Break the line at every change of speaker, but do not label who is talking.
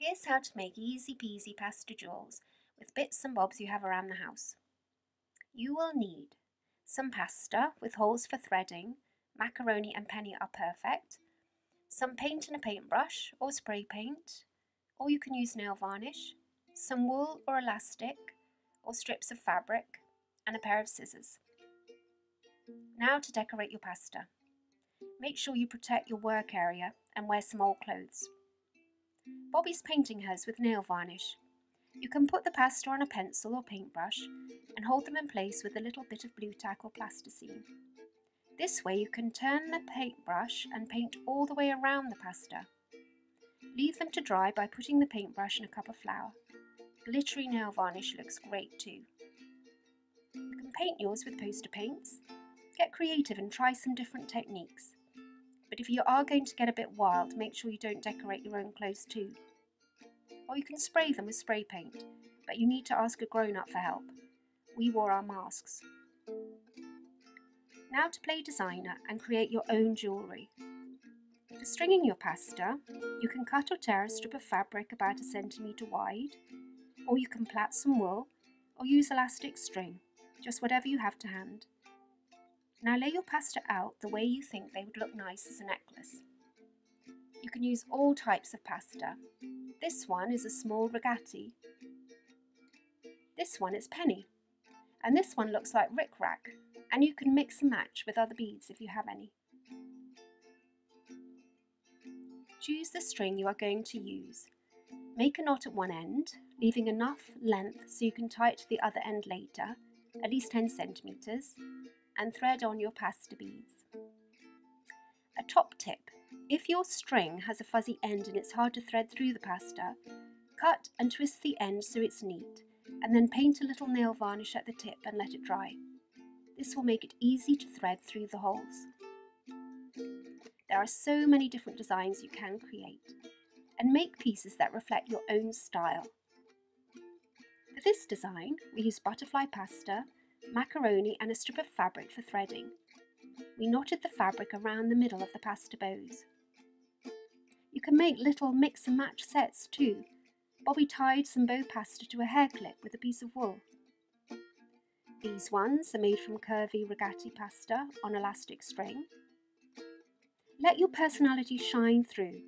Here's how to make easy peasy pasta jewels with bits and bobs you have around the house. You will need some pasta with holes for threading, macaroni and penny are perfect, some paint and a paintbrush or spray paint, or you can use nail varnish, some wool or elastic or strips of fabric, and a pair of scissors. Now to decorate your pasta. Make sure you protect your work area and wear some old clothes. Bobby's painting hers with nail varnish. You can put the pasta on a pencil or paintbrush and hold them in place with a little bit of blue tack or plasticine. This way you can turn the paintbrush and paint all the way around the pasta. Leave them to dry by putting the paintbrush in a cup of flour. Glittery nail varnish looks great too. You can paint yours with poster paints. Get creative and try some different techniques. But if you are going to get a bit wild, make sure you don't decorate your own clothes too. Or you can spray them with spray paint, but you need to ask a grown-up for help. We wore our masks. Now to play designer and create your own jewellery. For stringing your pasta, you can cut or tear a strip of fabric about 1 centimetre wide, or you can plait some wool, or use elastic string, just whatever you have to hand. Now lay your pasta out the way you think they would look nice as a necklace. You can use all types of pasta. This one is a small rigatati. This one is penny. And this one looks like rickrack, and you can mix and match with other beads if you have any. Choose the string you are going to use. Make a knot at one end, leaving enough length so you can tie it to the other end later, at least 10 centimetres, and thread on your pasta beads. A top tip: if your string has a fuzzy end and it's hard to thread through the pasta, cut and twist the end so it's neat, and then paint a little nail varnish at the tip and let it dry. This will make it easy to thread through the holes. There are so many different designs you can create, and make pieces that reflect your own style. For this design, we use butterfly pasta, macaroni and a strip of fabric for threading. We knotted the fabric around the middle of the pasta bows. You can make little mix and match sets too. Bobby tied some bow pasta to a hair clip with a piece of wool. These ones are made from curvy rigatati pasta on elastic string. Let your personality shine through.